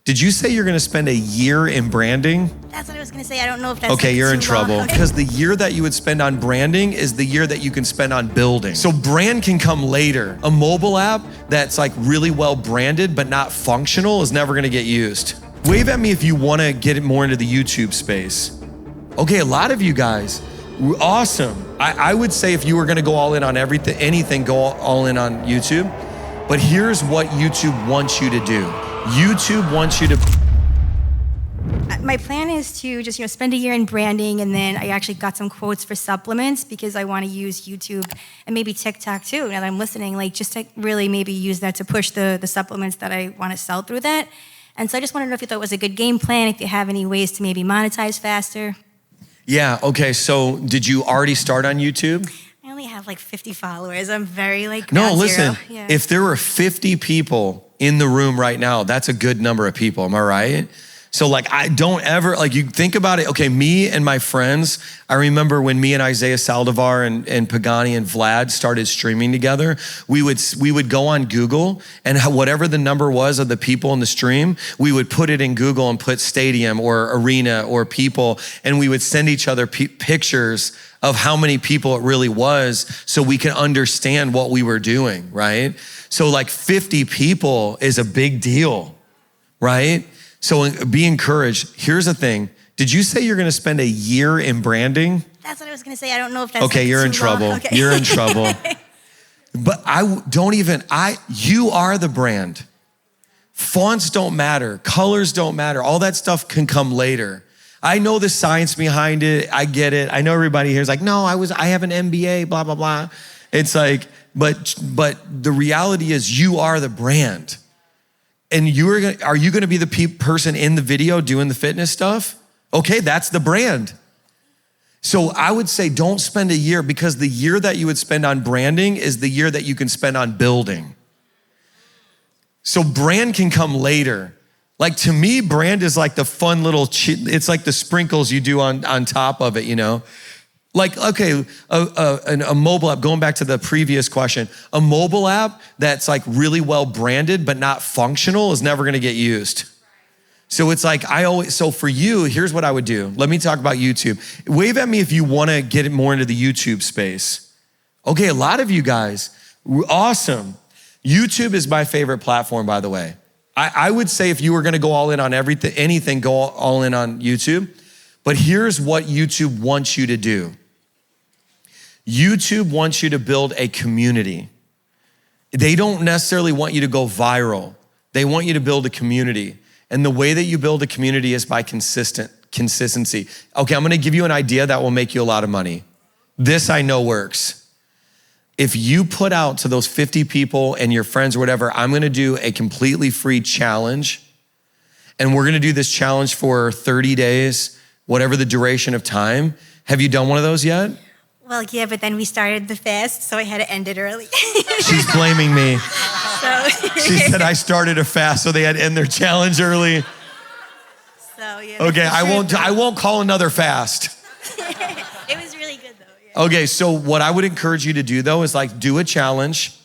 Did you say you're gonna spend a year in branding? That's what I was gonna say. I don't know if that's Okay, you're in trouble. Okay. Because the year that you would spend on branding is the year that you can spend on building. So brand can come later. A mobile app that's like really well branded but not functional is never gonna get used. Wave at me if you wanna get it more into the YouTube space. Okay, a lot of you guys, awesome. I would say if you were gonna go all in on anything, go all in on YouTube. But here's what YouTube wants you to do. YouTube wants you to. My plan is to just spend a year in branding, and then I actually got some quotes for supplements because I want to use YouTube and maybe TikTok too. Now that I'm listening, like just to really maybe use that to push the supplements that I want to sell through that. And so I just wanted to know if you thought it was a good game plan, if you have any ways to maybe monetize faster. Yeah, okay, so did you already start on YouTube? I only have like 50 followers. I'm very like No, listen, yeah. If there were 50 people in the room right now, that's a good number of people, am I right? So like, I don't ever, like you think about it, okay, me and my friends, I remember when me and Isaiah Saldivar and Pagani and Vlad started streaming together, we would go on Google and whatever the number was of the people in the stream, we would put it in Google and put stadium or arena or people, and we would send each other pictures of how many people it really was so we can understand what we were doing, right? So like 50 people is a big deal, right? So be encouraged. Here's the thing. Did you say you're gonna spend a year in branding? That's what I was gonna say. I don't know if that's okay. You're in trouble. Okay. You're in trouble. But you are the brand. Fonts don't matter. Colors don't matter. All that stuff can come later. I know the science behind it. I get it. I know everybody here is like, no, I have an MBA, blah, blah, blah. It's like, but the reality is you are the brand. And are you gonna be the person in the video doing the fitness stuff? Okay, that's the brand. So I would say don't spend a year, because the year that you would spend on branding is the year that you can spend on building. So brand can come later. Like to me, brand is like the fun little, it's like the sprinkles you do on top of it, you know? Like, okay, a mobile app, going back to the previous question, a mobile app that's like really well branded but not functional is never gonna get used. So it's like, so for you, here's what I would do. Let me talk about YouTube. Wave at me if you wanna get more into the YouTube space. Okay, a lot of you guys, awesome. YouTube is my favorite platform, by the way. I would say if you were gonna go all in on anything, go all in on YouTube. But here's what YouTube wants you to do. YouTube wants you to build a community. They don't necessarily want you to go viral. They want you to build a community. And the way that you build a community is by consistency. Okay, I'm gonna give you an idea that will make you a lot of money. This I know works. If you put out to those 50 people and your friends or whatever, I'm gonna do a completely free challenge. And we're gonna do this challenge for 30 days, whatever the duration of time. Have you done one of those yet? Well, yeah, but then we started the fast, so I had to end it early. She's blaming me. She So. said I started a fast, so they had to end their challenge early. So yeah. Okay, I won't call another fast. It was really good though. Yeah. Okay, so what I would encourage you to do though is like do a challenge.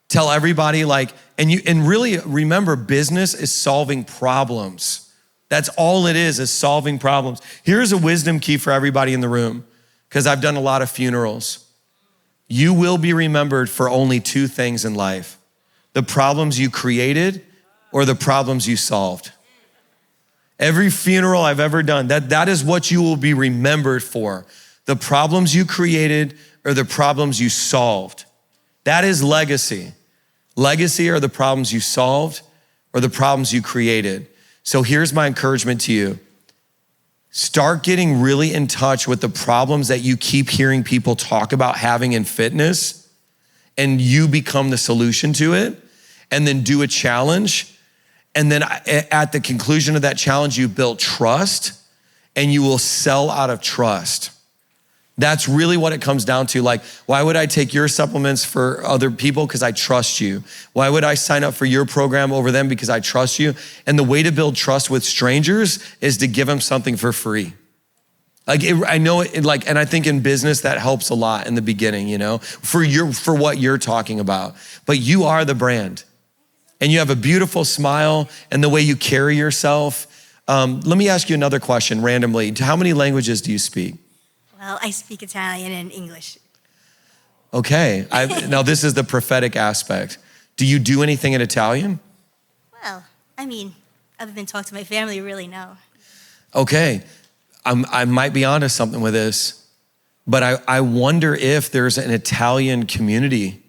Tell everybody and really remember, business is solving problems. That's all it is solving problems. Here's a wisdom key for everybody in the room, because I've done a lot of funerals. You will be remembered for only two things in life: the problems you created or the problems you solved. Every funeral I've ever done, that is what you will be remembered for. The problems you created or the problems you solved. That is legacy. Legacy are the problems you solved or the problems you created. So here's my encouragement to you. Start getting really in touch with the problems that you keep hearing people talk about having in fitness, and you become the solution to it, and then do a challenge. And then at the conclusion of that challenge, you build trust, and you will sell out of trust. That's really what it comes down to. Like, why would I take your supplements for other people? Because I trust you. Why would I sign up for your program over them? Because I trust you. And the way to build trust with strangers is to give them something for free. And I think in business that helps a lot in the beginning, for what you're talking about. But you are the brand. And you have a beautiful smile and the way you carry yourself. Let me ask you another question randomly. How many languages do you speak? Well, I speak Italian and English. Okay, now this is the prophetic aspect. Do you do anything in Italian? Well, I mean, other than talk to my family, really, no. Okay, I might be onto something with this, but I wonder if there's an Italian community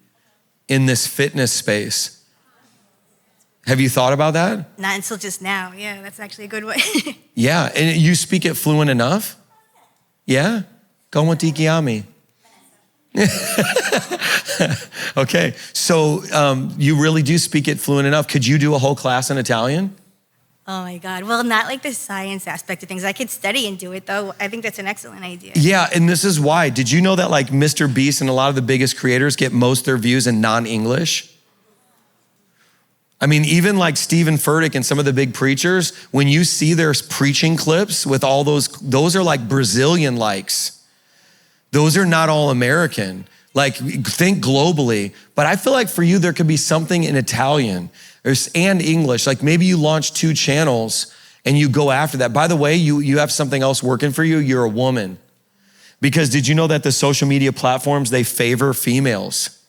in this fitness space. Have you thought about that? Not until just now. Yeah, that's actually a good one. Yeah, and you speak it fluent enough? Yeah? Come ti chiami? Okay, so you really do speak it fluent enough. Could you do a whole class in Italian? Oh my God. Well, not like the science aspect of things. I could study and do it though. I think that's an excellent idea. Yeah, and this is why. Did you know that like Mr. Beast and a lot of the biggest creators get most of their views in non-English? I mean, even like Stephen Furtick and some of the big preachers, when you see their preaching clips with all those are like Brazilian likes. Those are not all American. Like, think globally. But I feel like for you, there could be something in Italian and English. Like maybe you launch 2 channels and you go after that. By the way, you have something else working for you. You're a woman. Because did you know that the social media platforms, they favor females?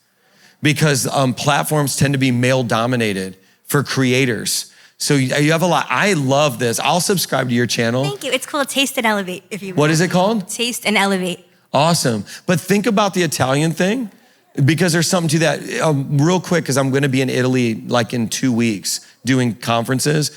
Because platforms tend to be male dominated for creators. So you have a lot. I love this. I'll subscribe to your channel. Thank you. It's called Taste and Elevate, if you will. What is it called? Taste and Elevate. Awesome. But think about the Italian thing, because there's something to that. Real quick, because I'm going to be in Italy like in 2 weeks doing conferences.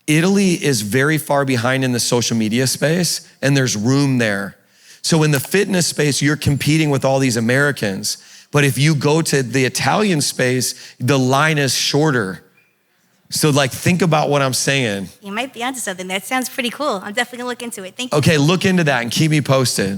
Italy is very far behind in the social media space, and there's room there. So in the fitness space, you're competing with all these Americans. But if you go to the Italian space, the line is shorter. So like, think about what I'm saying. You might be onto something. That sounds pretty cool. I'm definitely gonna look into it. Thank you. Okay, look into that and keep me posted.